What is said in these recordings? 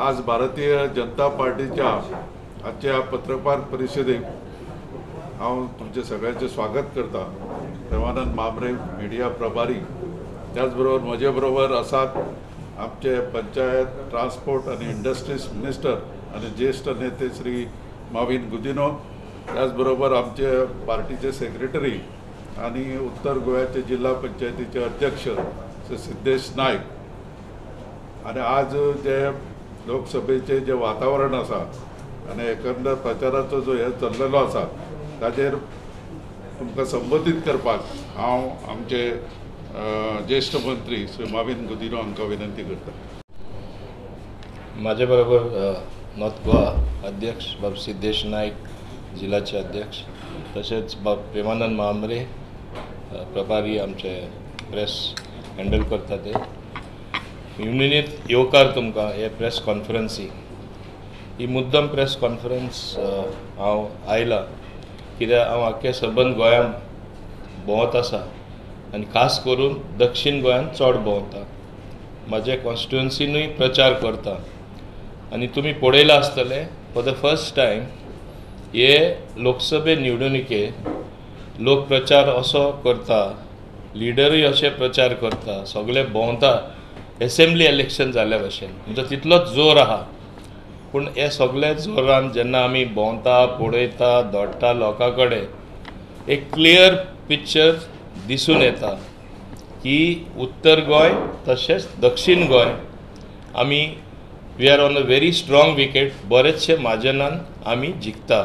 आज भारतीय जनता पार्टीच्या आजच्या पत्रकार परिषदेक हांव तुमचे सगळ्यांचे स्वागत करता। प्रेमानंद मामरे मीडिया प्रभारी, त्याचबरोबर म्हजे बरोबर आसात आमचे पंचायत ट्रान्सपोर्ट आणि इंडस्ट्रीज मिनिस्टर आणि ज्येष्ठ नेते श्री माविन गुदिनो, त्याचबरोबर आमचे पार्टीचे सेक्रेटरी आणि उत्तर गोव्याचे जिल्हा पंचायतीचे अध्यक्ष श्री सिद्धेश नायक। आणि आज जे लोकसभेचे जे वातावरण आसा आणि एकंदर प्रचाराचो जो हे चल्लेलो आसा ताजेर तुमकां संबोधीत करपाक हांव आमचे ज्येष्ठ मंत्री श्री माविन गुदिनो हांकां विनंती करता। माझे बरोबर नॉर्थ गोवा अध्यक्ष बाब सिद्धेश नायक, जिल्ह्याचे अध्यक्ष, तसेच बाब प्रेमानंद मामरे प्रभारी आमचे प्रेस हँडल करता ते। युनियनीत येवकार तुमकां हे प्रेस कॉन्फरन्सी। ही मुद्दम प्रेस कॉन्फरन्स हांव आयला कित्याक हांव आख्खे सबंद गोंयांत भोंवत आसा आनी खास करून दक्षिण गोंयांत चड भोंवता, म्हाजे कॉन्स्टिट्युएन्सीनूय प्रचार करता। आनी तुमी पळयलां आसतलें फॉर द फर्स्ट टायम हे लोकसभे निवडणुके लोक प्रचार असो करता, लिडरूय अशे प्रचार करता, सगळे भोंवता एसेंब्ली इलेक्शन जाल्या भशेन, म्हणजे तितलोच जोर आहा। पूण हे सगळे जोरान जेन्ना आमी भोंवता, पळयता, धोडटा लोकां कडेन एक क्लियर पिक्चर दिसून येता की उत्तर गोंय तशेंच दक्षिण गोंय आमी we are on a very strong wicket, बरेचशे मार्जनान आमी जिखता।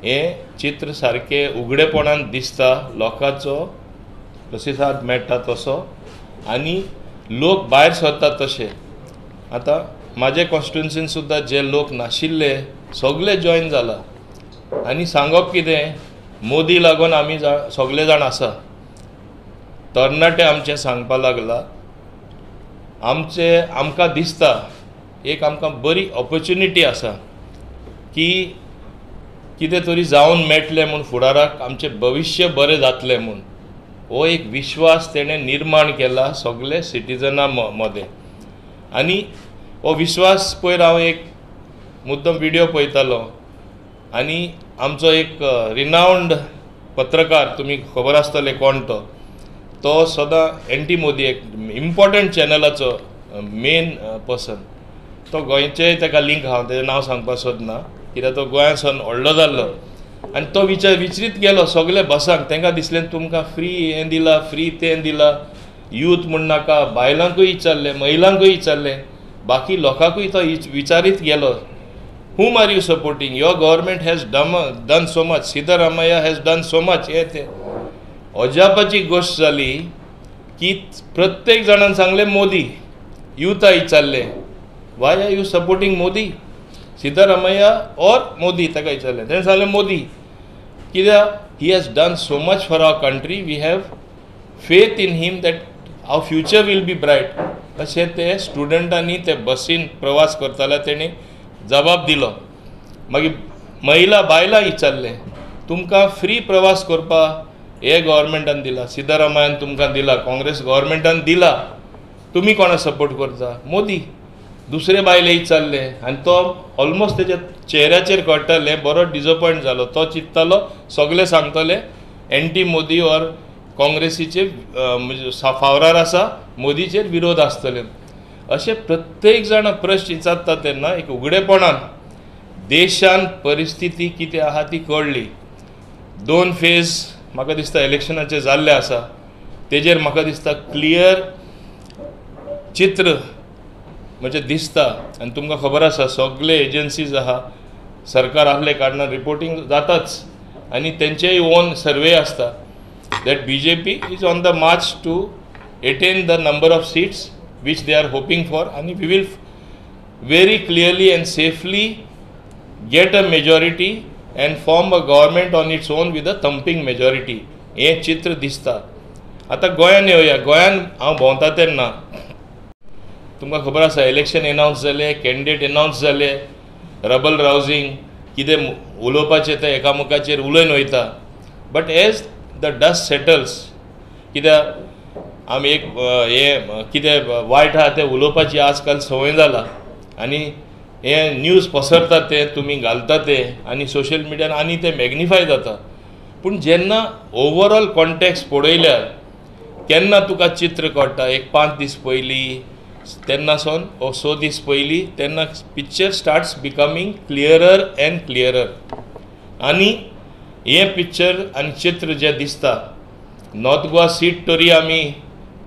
हें चित्र सारकें उगडेपणान दिसता, लोकांचो प्रतिसाद मेळटा तसो आनी लोक भायर सरतात तशे। आतां म्हाजे कॉन्स्टिट्युएन्सीन सुद्दां जे लोक नाशिल्ले सगळे जॉयन जाला आनी सांगप कितें, मोदी लागून आमी सगळे जाण आसा। तरणाटे आमचे सांगपा लागला, आमकां दिसता एक आमकां बरी ऑपॉर्च्युनिटी आसा की कितें तरी जावन मेळटलें म्हूण, फुडाराक आमचें भविश्य बरें जातलें म्हूण। हो एक विश्वास तेणें निर्माण केला सगळे सिटिजनां मदें। आनी हो विश्वास पयर हांव एक मुद्दम व्हिडिओ पळयतालो आनी आमचो एक रिनाउंड पत्रकार, तुमी खबर आसतलें कोण तो सदां एंटी मोदी, एक इम्पॉर्टंट चॅनलाचो मेन पर्सन, तो गोंयचेय ताका लिंक, हांव तेजें नांव सांगपाक सोदना कित्याक तो गोंयांतसून व्हडलो जाल्लो। आनी तो विचारीत गेलो सगळे बसांक, तांकां दिसलें तुमकां फ्री हें दिलां, फ्री तें दिलां, यूथ म्हण नाका, बायलांकूय विचारलें, महिलांकूय विचारलें, बाकी लोकांकूय तो विचारीत गेलो, whom are you supporting? Your government has done so much, Siddaramaiah has done so much। हे ते अजापाची गोष्ट जाली की प्रत्येक जाणान सांगलें मोदी। युथा विचारलें why are you supporting Modi, Siddaramaiah और मोदी, ताका विचारलें, ताणें सांगलें मोदी। कित्याक he has done so much for our country, we have faith in him that our future will be bright। अशें ते स्टुडंटांनी ते बसीन प्रवास करताले तेणी जबाब दिलो। मागीर बायलां विचारलें, तुमकां फ्री प्रवास करपाक हे गव्हर्मेंटान दिला, सिद्धरामय्यान तुमकां दिला, काँग्रेस गव्हर्मेंटान दिला, तुमी कोणा सपोर्ट करता? मोदी। दुसरे बायले विचारले आनी तो ऑलमोस्ट तेच्या चेहऱ्याचेर कळटालें, बरो डिसअपॉयंट जालो। तो चिंततालो सगळे सांगतले एंटी मोदी और काँग्रेसीचे म्हणजे फावरार आसा, मोदीचेर विरोध आसतले। अशें प्रत्येक जाण प्रश्न विचारता तेन्ना एक उगडेपणान देशान परिस्थिती कितें आहा ती कळ्ळी। 2 फेज म्हाका दिसता इलेक्शनाचे जाल्ले आसा, तेजेर म्हाका दिसता क्लियर चित्र म्हणजे दिसता। आनी तुमकां खबर आसा सगळे एजन्सीज आहा, सरकार आहले कारणान रिपोर्टिंग जाताच आनी तेंचेय ओन सर्वे आसता that BJP is on the march to attain the number of seats which they are hoping for, and we will very clearly and safely get a majority and form a government on its own with a thumping majority। हे चित्र दिसता। आतां गोंयान येवया, गोंयान हांव भोंवता तेन्ना तुमकां खबर आसा इलेक्शन एनावन्स जालें, कॅन्डिडेट एनावन्स जाले, रबल रावजींग कितें उलोवपाचें तें एकामेकाचेर उलयन वयता। But as the dust settles, कित्याक आमी एक हे कितें वायट आहा तें उलोवपाची आजकाल संवय जाला आनी हे न्यूज पसरता ते तुमी घालता ते आनी सोशल मिडियान आनी ते मॅग्निफाय जाता. पूण जेन्ना ओवरऑल कॉन्टेक्स्ट पळयल्यार केन्ना तुका चित्र कळटा एक 5 दीस पयलीं तेन्नासून ओ 6 दीस पयलीं तेन्ना picture starts becoming clearer and clearer. आनी हे पिक्चर आनी चित्र जे दिसता नॉर्थ गोवा सीट तरी आमी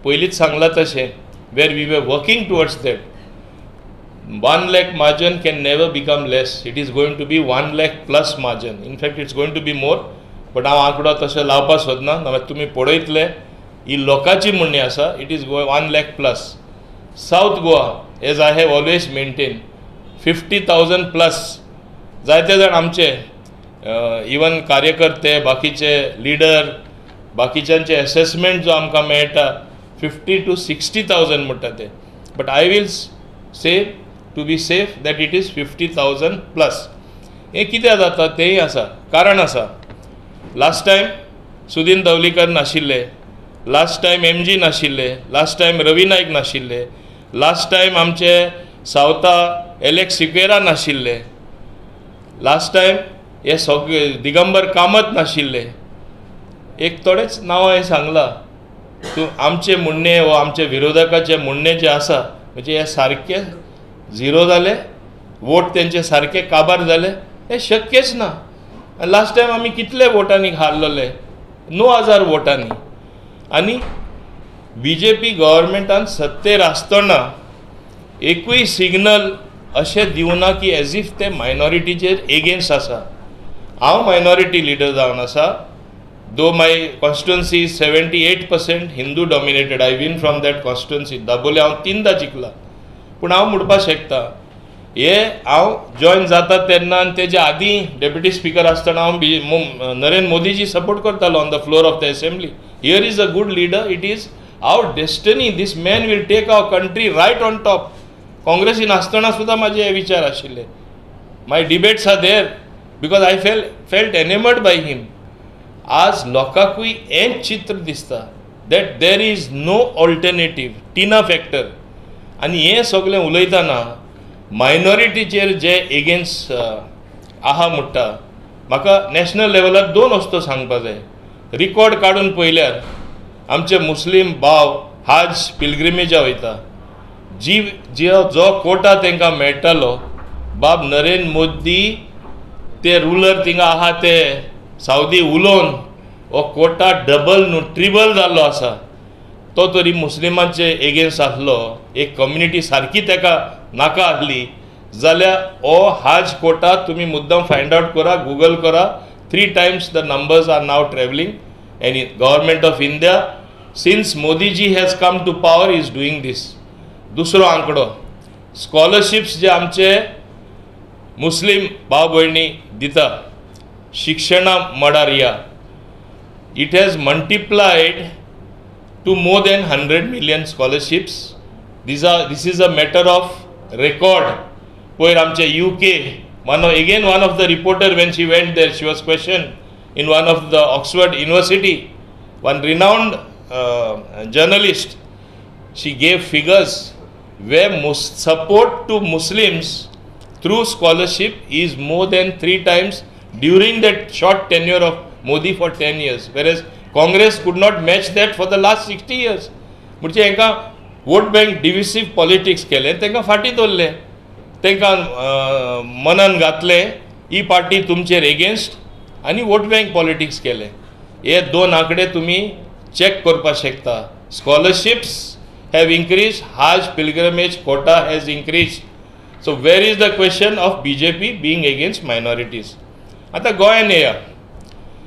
पयलींच सांगलां तशें where we were working towards that. 1 lakh margin can never become less. It is going to be 1 lakh plus margin. In fact, it's going to be more. But हांव आंकडो तशें लावपाक सोदना. नाल्यार तुमी पळयतले ही लोकांची म्हणणी आसा. It is 1 lakh plus. South Goa as I have always maintain 50,000 plus जायते जाण आमचे इवन कार्यकर्ते बाकीचे लिडर बाकीच्यांचे असेसमेंट जो आमकां मेळटा 50 to 60,000 म्हणटा ते. But I will say to be safe that it is 50,000 plus. हें कित्याक जाता तेंय आसा कारण आसा. लास्ट टायम सुदीन धवलीकर नाशिल्ले, लास्ट टायम MG नाशिल्ले, लास्ट टायम रवी नायक नाशिल्ले, लास्ट टायम आमचे सावता एलेक्स सिक्वेरा नाशिल्ले, लास्ट टायम हे सगळे दिगंबर कामत नाशिल्ले. एक थोडेच नांवां हांवें सांगलां. तूं आमचे म्हणणे वा आमचे विरोधकाचे म्हणणे जे आसा म्हणजे हे सारके झिरो जाले, वोट तेंचे सारके काबार जाले, हे शक्यच ना. लास्ट टायम आमी कितले वोटांनी हारलेले 9,000 वोटांनी. आनी BJP गव्हर्मेंटान सत्तेर आसतना एकूय सिग्नल अशें दिवना की एज इफ ते मायनॉरिटीचेर एगेन्स्ट आसा. हांव मायनॉरिटी लिडर जावन आसा. Though my constituency is 78% Hindu dominated. I been from that constituency. Dabolim हांव 3दा जिखला. पूण हांव म्हणपाक शकता हे हांव जॉयन जाता तेन्ना आनी तेजे आदीं डेप्युटी स्पीकर आसतना हांव नरेंद्र मोदीजी सपोर्ट करतालो on the floor of the assembly. Here is a good leader. It is our destiny. This man will take our country right on top. काँग्रेसीन आसतना सुद्दां म्हाजे हे विचार आशिल्ले. My debates are there because I felt enamoured by him. आज लोकांकूय हें चित्र दिसता that there is no alternative. TINA factor. आनी हें सगळें उलयतना मायनॉरिटीचेर जे एगेन्स्ट आहा म्हणटा म्हाका नॅशनल लेवलार 2 वस्तू सांगपाक जाय. रिकॉर्ड काडून पळयल्यार आमचे मुस्लीम भाव हाज पिलग्रिमेजा वयता. जो कोटा तांकां मेळटालो बाब नरेंद्र मोदी ते रुलर थिंगा आहा ते सावदी उलोवन हो कोटा डबल न्हू ट्रिबल जाल्लो आसा. तो तरी मुस्लिमांचे एगेन्स्ट आसलो. एक कम्युनिटी सारकी ताका नाका आसली जाल्यार हो हाज कोटा तुमी मुद्दम फायंड आउट करा, गुगल करा. 3 times the numbers are now travelling. Any government of India since Modiji has come to power is doing this. दुसरो आंकडो स्कॉलरशिप्स जे आमचे मुस्लीम भाव भयणी दिता शिक्षणा मडार या it has multiplied to more than 100 million scholarships. This is a matter of record. Where amche UK, one of the reporter when she went there, she was questioned in one of the Oxford University. One renowned journalist, she gave figures where support to Muslims through scholarship is more than 3 times during that short tenure of Modi for 10 years, whereas Congress could not match that for the last 60 years. म्हणजे हांकां vote bank divisive politics केले, तांकां फाटी दवरले, तांकां मनान घातले ही पार्टी तुमचेर एगेन्स्ट आनी वोट बँक पॉलिटिक्स केले. हे 2 आंकडे तुमी चॅक करपाक शकता. Scholarships have increase, Haj pilgrimage quota has increase. So where is the question of BJP being against minorities. आतां गोंयान येया.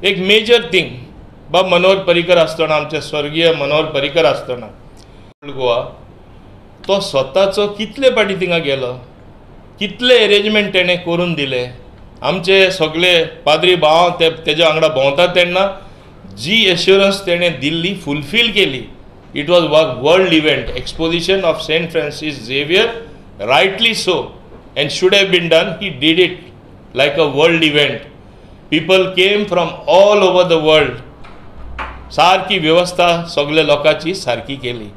एक मेजर थिंग बाब मनोहर पर्रीकर आसतना आमचे स्वर्गीय मनोहर पर्रीकर आसतना गोवा तो स्वताचो कितले पाटी थिंगा गेलो, कितले अरेंजमेंट तेणें करून दिले. आमचे सगळे पाद्री भाव तेज्या वांगडा भोंवता तेन्ना जी एश्युरन्स तेणें दिल्ली फुलफील केली. It was world event. Exposition of Saint Francis Xavier, rightly so, and should have been done. He did it like a world event. People came from all over the world. सारकी व्यवस्था सगळ्या लोकांची सारकी केली.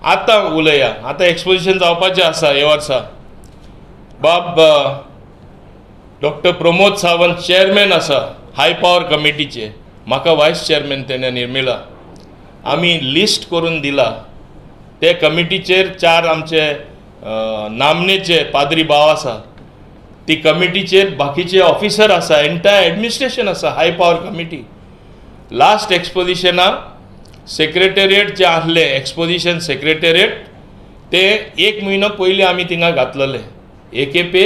आतां उलया. आतां exposition जावपाचें आसा हे वर्सा. बाब डॉक्टर प्रमोद सावंत चेअरमॅन आसा हाय पॉवर कमिटीचे, म्हाका वायस चेअरमॅन तेणे निर्मिला. आमी लिस्ट करून दिला. ते कमिटीचेर 4 आमचे नामनेचे पाद्री भाव आसा. ती कमिटीचेर बाकीचे ऑफिसर आसा, एंटायर एडमिनिस्ट्रेशन आसा हाय पॉवर कमिटी. लास्ट एक्सपोजिशनाक सेक्रेटेरिएट जे आहले एक्सपोजिशन सेक्रेटेरिएट ते 1 म्हयनो पयलीं आमी थिंगा घातलेले. एकेपे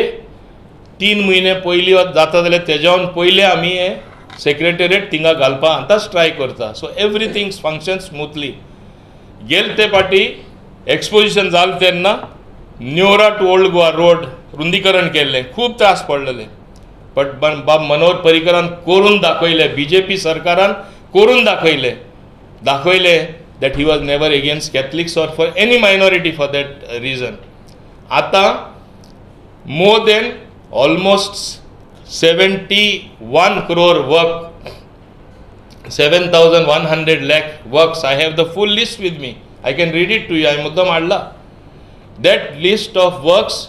3 म्हयने पयलीं जाता जाल्यार तेज्यावन पयले आमी हे सेक्रेटेरिएट थिंगा घालपा आतांच ट्राय करता. So everything function smoothly. गेल ते फाटी एक्सपोजिशन जालें तेन्ना Neura to Old Goa road रुंदीकरण केल्लें, खूब त्रास पडलेले. बट बाब मनोहर पर्रीकरान करून दाखयले, BJP सरकारान करून दाखयले that he was never against Catholics or for any minority for that reason. आता more than almost 71 crore work, 7,100 lakh works. I have the full list with me. I can read it to you. I muddam adla. That list of works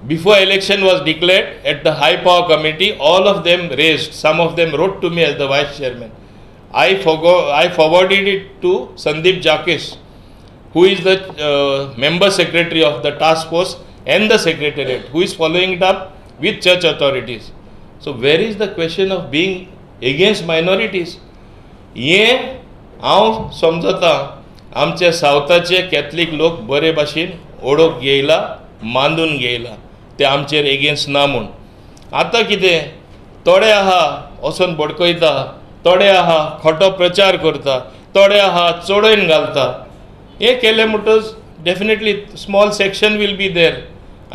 before election was declared at the high power committee. All of them raised. Some of them wrote to me as the vice chairman. I forwarded it to Sandeep Jakis, who is the member secretary of the task force and the secretariat, who is following it up with church authorities. So where is the question of being against minorities? ये हांव समजता आमचे सावथाचे Catholic लोक बरे भाशेन ओळख घेयला, मांडून घेयला, ते आमचेर एगेन्स्ट ना म्हूण. आतां कितें, थोडे आहा वचोन भडकयता, थोडे आहा खोटो प्रचार करता, थोडे आहा चोडयन घालता. हे केले म्हणटच definitely small section will be there,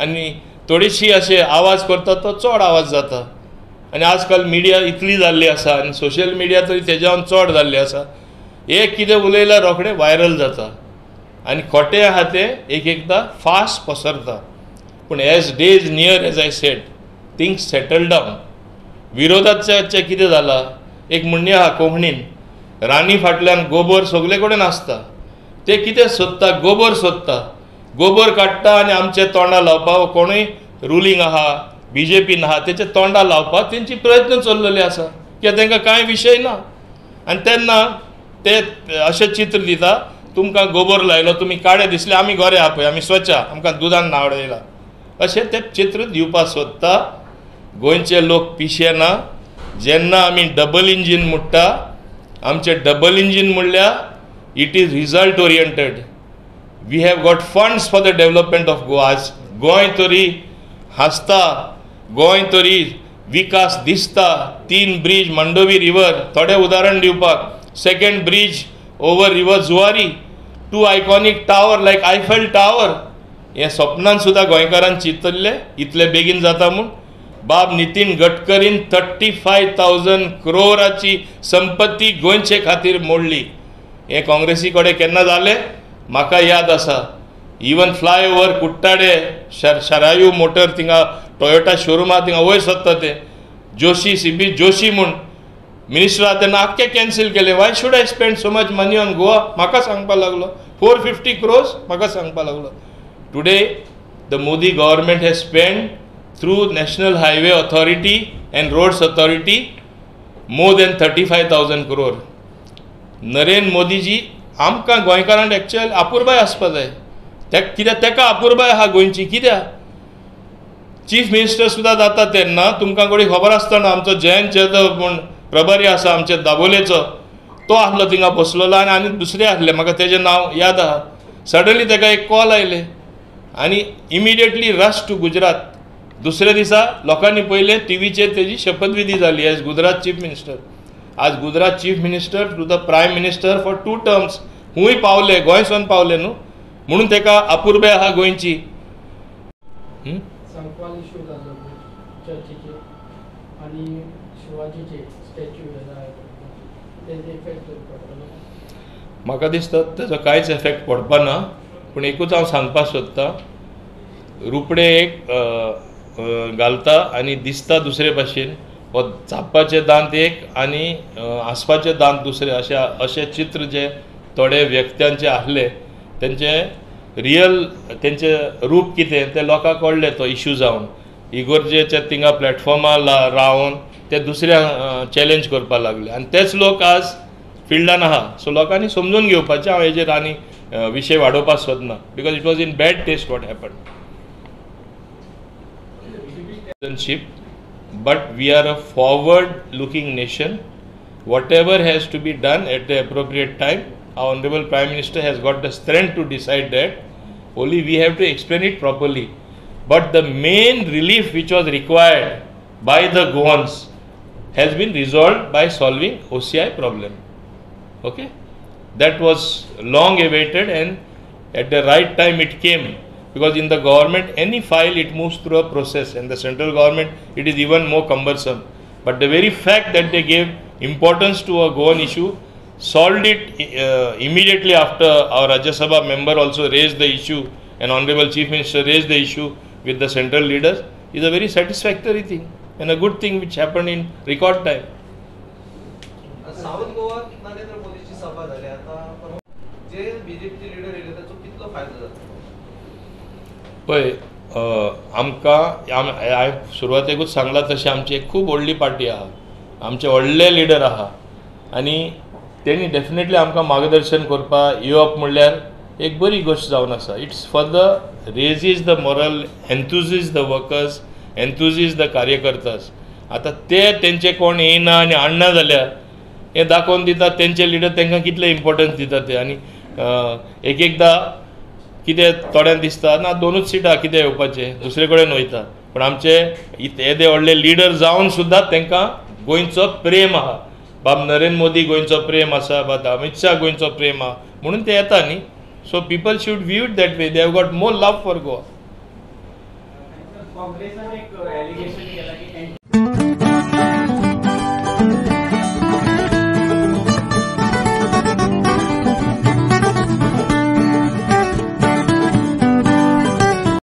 आनी थोडीशी अशें आवाज करता तो चड आवाज जाता. आनी आजकाल मिडिया इतली जाल्ली आसा आनी सोशल मिडिया तरी तेज्यावन चड जाल्ली आसा. एक कितें उलयल्यार रोखडें व्हायरल जाता आनी खोटें आहा तें एकदां फास्ट पसरता. पूण as days near as I said things settle down. विरोधाचे कितें जाला, एक म्हणणें आहा कोंकणीन, रानी फाटल्यान गोबर सगळे कडेन आसता. ते कितें सोदता, गोबर सोदता, गोबर काडटा आनी आमचे तोंडां लावपा कोणूय रुलींग आहा, BJP आहा तेचे तोंडां लावपाक तेंची प्रयत्न चल्लेले आसा, कित्याक तांकां कांय विशय ना. आनी तेन्ना ते अशें चित्र दिता, तुमकां गोबर लायलो, तुमी काळे दिसले, आमी गोरे आहा पळय, आमी स्वच्छ, आमकां दुदान नावडयला, अशें ते चित्र दिवपाक सोदता. गोंयचे लोक पिशे ना. जेन्ना आमी डबल इंजीन म्हणटा, आमचे डबल इंजीन म्हणल्यार it is result oriented. We have got funds for the development of Goa. आज गोंय तरी हांसता, गोंय तरी विकास दिसता. 3 ब्रिज, मंडोवी रिवर, थोडे उदाहरण दिवपाक, 2nd bridge over river Zuari, 2 iconic tower like Eiffel tower. हे स्वप्नान सुद्दां गोंयकारान चिंतल्ले इतले बेगीन जाता म्हूण. बाब नितीन गडकरीन 35,000 crore संपत्ती गोंयचे खातीर मोडली. हे काँग्रेसी कडेन केन्ना जालें म्हाका याद आसा. इवन फ्लायओवर कुट्टाडे शरायू मोटर थिंगा टोयोटा शोरूम आहा थिंगा वयर सोदता ते जोशी CP जोशी म्हूण मिनिस्टर आहा तेन्ना आख्खे कॅन्सील केले. Y should I spend so much money on Goa? म्हाका सांगपा लागलो 450 crores म्हाका सांगपा लागलो. Today the Modi government has spend through National Highway Authority and Roads Authority more than 35,000 crore. Narendra Modiji आमकां गोंयकारांक एक्चुअल आपुरबाय आसपा जाय. कित्याक तेका आपुरबाय आहा गोंयची. कित्याक चीफ मिनिस्टर सुद्दां जाता तेन्ना तुमकां कोणी खबर आसतना आमचो जयंत जाधव म्हूण प्रभारी आसा आमचे दाबोलेचो, तो आहलो थिंगा बसलेलो आनी दुसरे आहले, म्हाका तेजें नांव याद आहा. सडनली तेका एक कॉल आयले आनी इमिडिएटली रश टू गुजरात. दुसरे दिसा लोकांनी पयले टीव्हीचेर तेजी शपथविधी जाली एज गुजरात चीफ मिनिस्टर. आज Gujarat chief minister to the prime minister for 2 terms. हूंय पावले, गोंयसून पावले न्हू, म्हणून तेका आपुरबाय आहा गोंयची. म्हाका दिसता तेजो कांयच इफेक्ट पडपा ना. पूण एकूच हांव सांगपाक सोदतां, रुपडे एक घालता आनी दिसता दुसरे भाशेन, वो चापपाचे दांत एक आनी हांसपाचे दांत दुसरे, अशे चित्र जे थोडे व्यक्त्यांचे आहले तेंचे रियल तेंचें रूप कितें तें लोकांक कळ्ळें तो इश्यू जावन इगोर्जेच्या थिंगा प्लॅटफॉर्मार रावन ते दुसऱ्यांक चॅलेंज करपाक लागले आनी तेच लोक आज फिल्डान आहा. सो लोकांनी समजून घेवपाचें हांव हेजेर आनी विशय वाडोवपाक सोदना because it was in bad taste what happen. But we are a forward-looking nation. Whatever has to be done at the appropriate time, our Honorable Prime Minister has got the strength to decide that. Only we have to explain it properly. But the main relief which was required by the Goans has been resolved by solving OCI problem. Okay? That was long awaited and at the right time it came. Because in the government, any file it moves through a process, and the central government it is even more cumbersome. But the very fact that they gave importance to a Goan issue, solved it immediately after our Rajya Sabha member also raised the issue, and Honorable Chief Minister raised the issue with the central leaders, is a very satisfactory thing and a good thing which happened in record time. South Goa Narendra मोदीची सभा झाली आता जे बीजेपीचे leader येले त्याचा कितलो फायदा जातो पळय आमकां हांवें सुरवातेकूच सांगलां तशें आमची एक खूब व्हडली पार्टी आहा आमचे व्हडले लिडर आहा आनी तेणी डेफिनेटली आमकां मार्गदर्शन करपाक येवप म्हणल्यार एक बरी गोश्ट जावन आसा. It's for the raises the morale enthuses the workers enthuses the कार्यकर्तास. आतां ते तेंचे कोण येयना आनी हाडना जाल्यार हें दाखोवन दितात तेंचे लिडर तांकां कितले इम्पॉर्टन्स दितात ते. आनी एकदां कितें थोड्यांक दिसता ना 2च सिटां कितें येवपाचें दुसरे कडेन वयता पण आमचे येदे व्हडले लिडर जावन सुद्दां तांकां गोंयचो प्रेम आहा. बाब नरेंद्र मोदी गोंयचो प्रेम आसा बाब अमित शाह गोंयचो प्रेम आहा म्हणून ते येता न्ही. So people should view it that way. They have got more love for Goa.